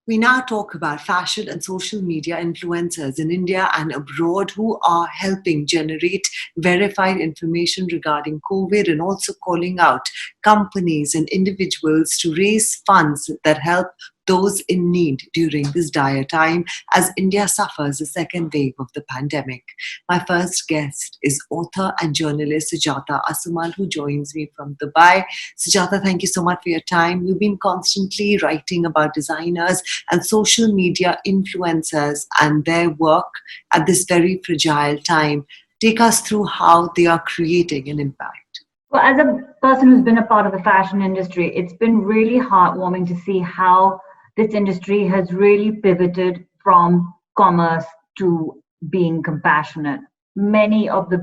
We now talk about fashion and social media influencers in India and abroad who are helping generate verified information regarding COVID and also calling out companies and individuals to raise funds that help those in need during this dire time as India suffers a second wave of the pandemic. My first guest is author and journalist Sujata Assomull, who joins me from Dubai. Sujata, thank you so much for your time. You've been constantly writing about designers and social media influencers and their work at this very fragile time. Take us through how they are creating an impact. Well, as a person who's been a part of the fashion industry, it's been really heartwarming to see how this industry has really pivoted from commerce to being compassionate. Many of the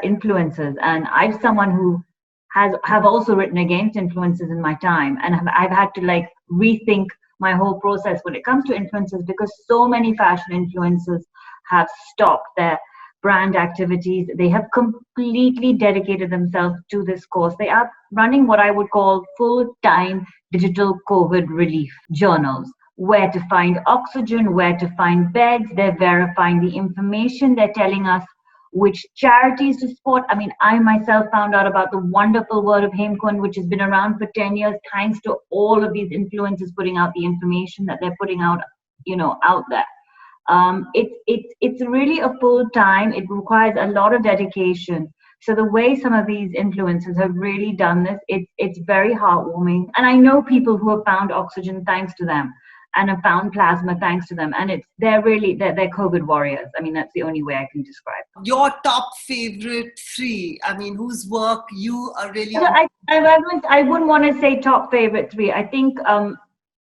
influencers, and I'm someone who have also written against influencers in my time, and I've had to like rethink my whole process when it comes to influencers because so many fashion influencers have stopped their brand activities. They have completely dedicated themselves to this cause. They are running what I would call full-time digital COVID relief journals. Where to find oxygen, where to find beds. They're verifying the information. They're telling us which charities to support. I mean, I myself found out about the wonderful Word of Hemkund, which has been around for 10 years, thanks to all of these influencers putting out the information that they're putting out, out there. It's really a full time. It requires a lot of dedication. So the way some of these influencers have really done this, it's very heartwarming. And I know people who have found oxygen thanks to them, and have found plasma thanks to them. And they're COVID warriors. I mean, that's the only way I can describe them. Your top favorite three, I mean, whose work you are really... I wouldn't want to say top favorite three. I think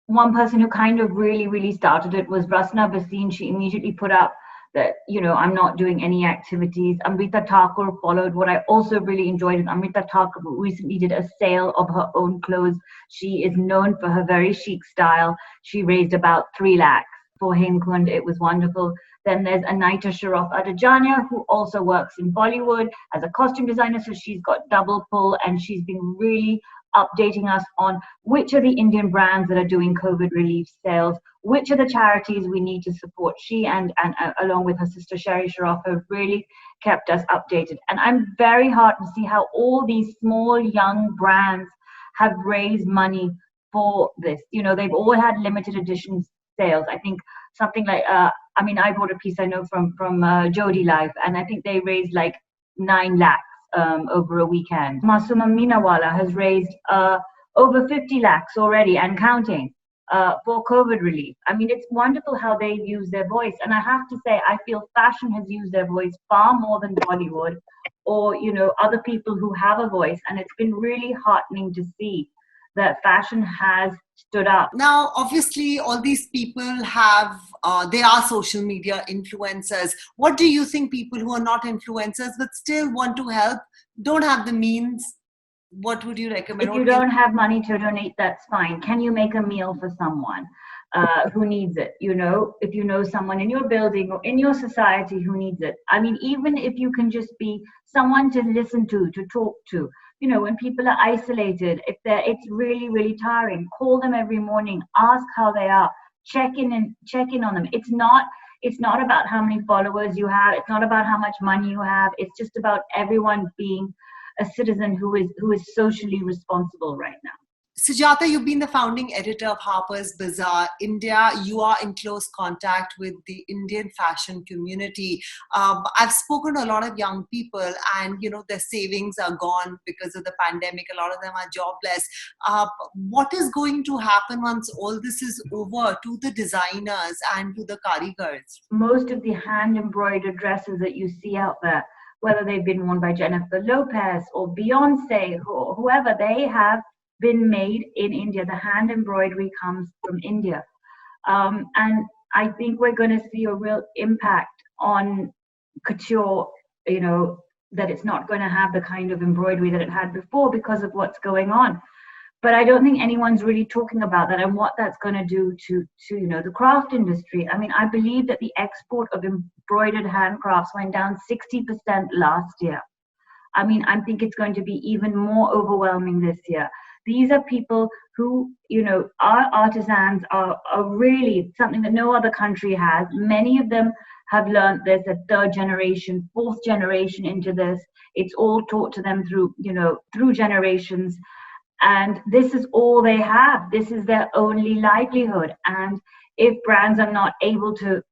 one person who kind of really, really started it was Rasna Bhasin. She immediately put up that, I'm not doing any activities. Amrita Thakur followed. What I also really enjoyed is Amrita Thakur recently did a sale of her own clothes. She is known for her very chic style. She raised about 3 lakhs for Hemkund. It was wonderful. Then there's Anita Sharoff Adajania, who also works in Bollywood as a costume designer. So she's got double pull, and she's been really updating us on which are the Indian brands that are doing COVID relief sales, which are the charities we need to support. She and along with her sister Sherry Sharoff have really kept us updated. And I'm very heartened to see how all these small young brands have raised money for this. They've all had limited edition sales. I think something like, I bought a piece I know from Jodi Life, and I think they raised like 9 lakhs over a weekend. Masuma Minawala has raised over 50 lakhs already and counting for COVID relief. I mean, it's wonderful how they use their voice. And I have to say, I feel fashion has used their voice far more than Bollywood or, other people who have a voice. And it's been really heartening to see that fashion has stood up. Now, obviously, all these people have, they are social media influencers. What do you think people who are not influencers but still want to help, don't have the means? What would you recommend? If you don't have money to donate, that's fine. Can you make a meal for someone who needs it? If you know someone in your building or in your society who needs it. I mean, even if you can just be someone to listen to talk to. When people are isolated, it's really, really tiring. Call them every morning, ask how they are, check in on them. It's not about how many followers you have. It's not about how much money you have. It's just about everyone being a citizen who is socially responsible right now. Sujata, you've been the founding editor of Harper's Bazaar India. You are in close contact with the Indian fashion community. I've spoken to a lot of young people and, their savings are gone because of the pandemic. A lot of them are jobless. What is going to happen once all this is over to the designers and to the karigars? Most of the hand-embroidered dresses that you see out there, whether they've been worn by Jennifer Lopez or Beyonce or whoever, they have been made in India. The hand embroidery comes from India. And I think we're going to see a real impact on couture, that it's not going to have the kind of embroidery that it had before because of what's going on. But I don't think anyone's really talking about that and what that's going to do to the craft industry. I mean, I believe that the export of embroidered handcrafts went down 60% last year. I mean, I think it's going to be even more overwhelming this year. These are people who, our artisans are really something that no other country has. Many of them have learned this at third generation, fourth generation into this. It's all taught to them through generations. And this is all they have. This is their only livelihood. And if brands are not able to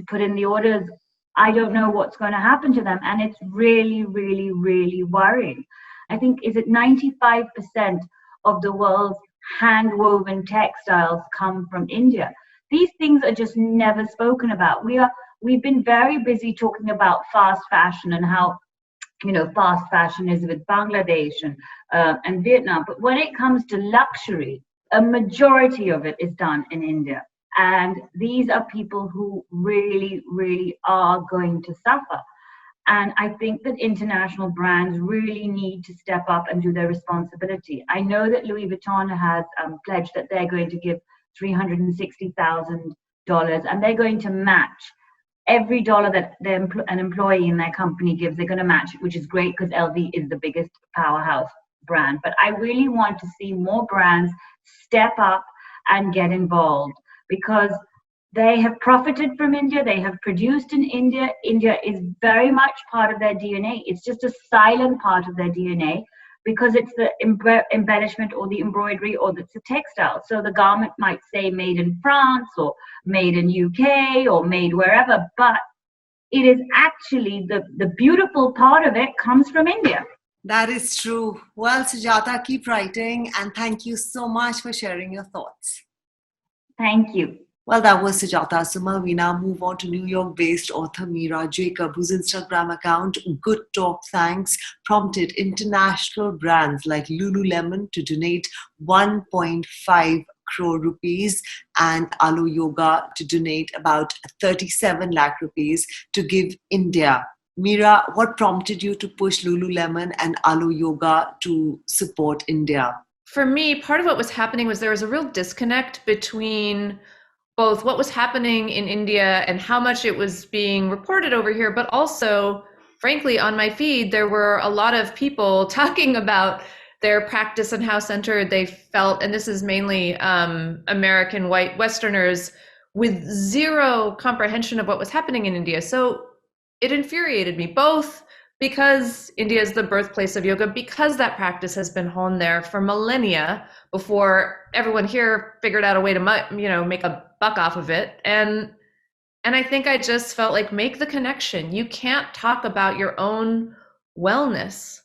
put in the orders, I don't know what's going to happen to them. And it's really, really, really worrying. I think, is it 95% of the world's hand woven textiles come from India? These things are just never spoken about. We've been very busy talking about fast fashion and how fast fashion is with Bangladesh and Vietnam. But when it comes to luxury, a majority of it is done in India. And these are people who really, really are going to suffer. And I think that international brands really need to step up and do their responsibility. I know that Louis Vuitton has pledged that they're going to give $360,000 and they're going to match every dollar that an employee in their company gives. They're going to match it, which is great because LV is the biggest powerhouse brand. But I really want to see more brands step up and get involved, because they have profited from India. They have produced in India. India is very much part of their DNA. It's just a silent part of their DNA because it's the embellishment or the embroidery or it's the textile. So the garment might say made in France or made in UK or made wherever, but it is actually the beautiful part of it comes from India. That is true. Well, Sujata, keep writing, and thank you so much for sharing your thoughts. Thank you. Well, that was Sujata Assomull. We now move on to New York-based author Mira Jacob, whose Instagram account, Good Talk Thanks, prompted international brands like Lululemon to donate 1.5 crore rupees and Alo Yoga to donate about 37 lakh rupees to give India. Mira, what prompted you to push Lululemon and Alo Yoga to support India? For me, part of what was happening was there was a real disconnect between both what was happening in India and how much it was being reported over here, but also, frankly, on my feed, there were a lot of people talking about their practice and how centered they felt. And this is mainly American white Westerners with zero comprehension of what was happening in India. So it infuriated me, both because India is the birthplace of yoga, because that practice has been honed there for millennia before everyone here figured out a way to, make a buck off of it. And I think I just felt like, make the connection. You can't talk about your own wellness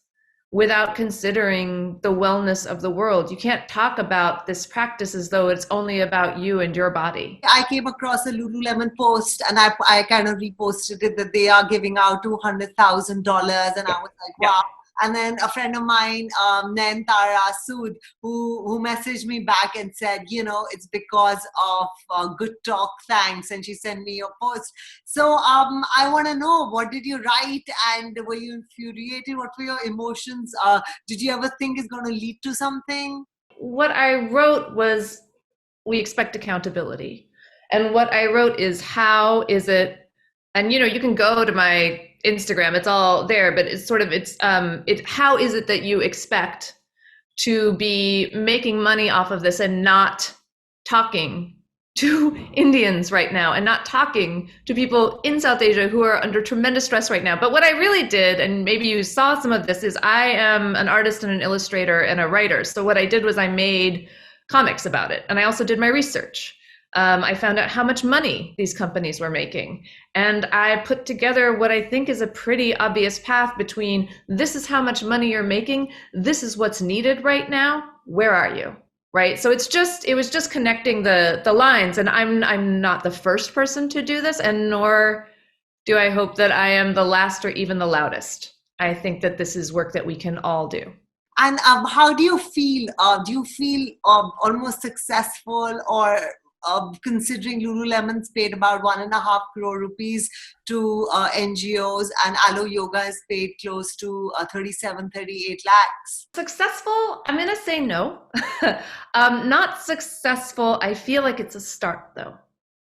without considering the wellness of the world. You can't talk about this practice as though it's only about you and your body. I came across a Lululemon post and I kind of reposted it that they are giving out $200,000 and I was like, wow. And then a friend of mine, Nayantara Sood, who messaged me back and said, it's because of Good Talk Thanks. And she sent me your post. So I want to know, what did you write? And were you infuriated? What were your emotions? Did you ever think it's going to lead to something? What I wrote was, we expect accountability. And what I wrote is, how is it, and you can go to my Instagram, it's all there, but how is it that you expect to be making money off of this and not talking to Indians right now and not talking to people in South Asia who are under tremendous stress right now? But what I really did, and maybe you saw some of this, is I am an artist and an illustrator and a writer. So what I did was I made comics about it. And I also did my research. I found out how much money these companies were making. And I put together what I think is a pretty obvious path between, this is how much money you're making, this is what's needed right now, where are you? Right? So it was just connecting the lines. And I'm not the first person to do this, and nor do I hope that I am the last or even the loudest. I think that this is work that we can all do. And how do you feel? Do you feel almost successful, or considering Lululemon's paid about 1.5 crore rupees to NGOs and Alo Yoga has paid close to 38 lakhs? Successful? I'm going to say no. Not successful. I feel like it's a start, though.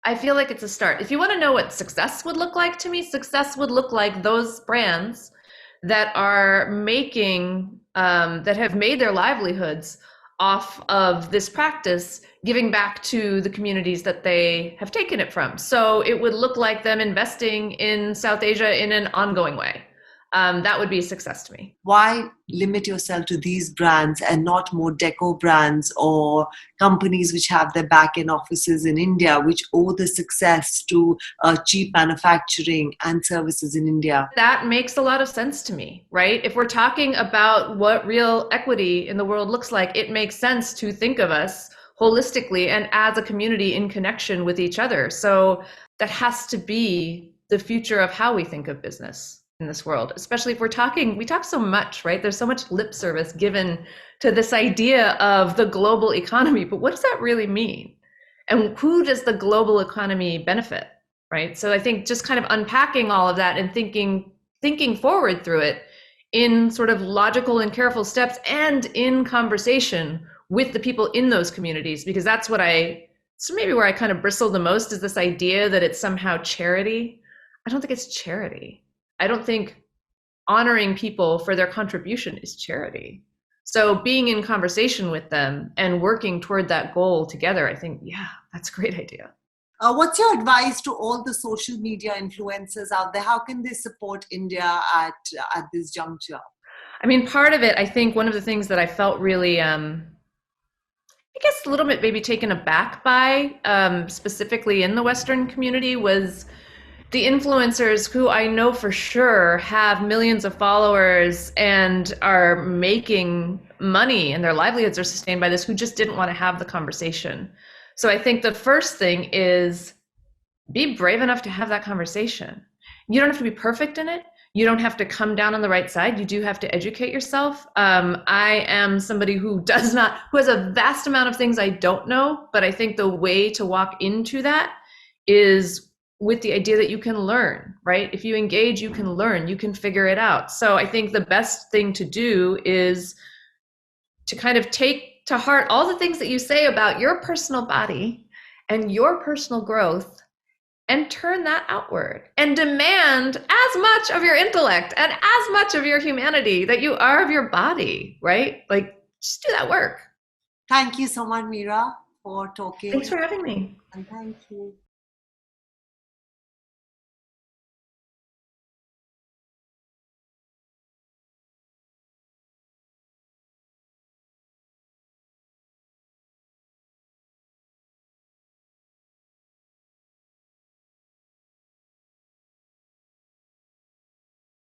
I feel like it's a start. If you want to know what success would look like to me, success would look like those brands that are making, that have made their livelihoods off of this practice, giving back to the communities that they have taken it from. So it would look like them investing in South Asia in an ongoing way. That would be a success to me. Why limit yourself to these brands and not more deco brands or companies which have their back-end offices in India, which owe the success to cheap manufacturing and services in India? That makes a lot of sense to me, right? If we're talking about what real equity in the world looks like, it makes sense to think of us holistically and as a community in connection with each other. So that has to be the future of how we think of business in this world, especially if we talk so much, right? There's so much lip service given to this idea of the global economy, but what does that really mean? And who does the global economy benefit, right? So I think just kind of unpacking all of that and thinking forward through it in sort of logical and careful steps and in conversation with the people in those communities, because so maybe where I kind of bristle the most is this idea that it's somehow charity. I don't think it's charity. I don't think honoring people for their contribution is charity. So being in conversation with them and working toward that goal together, I think, yeah, that's a great idea. What's your advice to all the social media influencers out there? How can they support India at this juncture? I mean, part of it, I think one of the things that I felt really, I guess a little bit maybe taken aback by, specifically in the Western community, was the influencers who I know for sure have millions of followers and are making money and their livelihoods are sustained by this, who just didn't want to have the conversation. So I think the first thing is be brave enough to have that conversation. You don't have to be perfect in it. You don't have to come down on the right side. You do have to educate yourself. I am somebody who has a vast amount of things I don't know, but I think the way to walk into that is with the idea that you can learn, right? If you engage, you can learn, you can figure it out. So I think the best thing to do is to kind of take to heart all the things that you say about your personal body and your personal growth and turn that outward and demand as much of your intellect and as much of your humanity that you are of your body, right? Like, just do that work. Thank you so much, Mira, for talking. Thanks for having me. And thank you.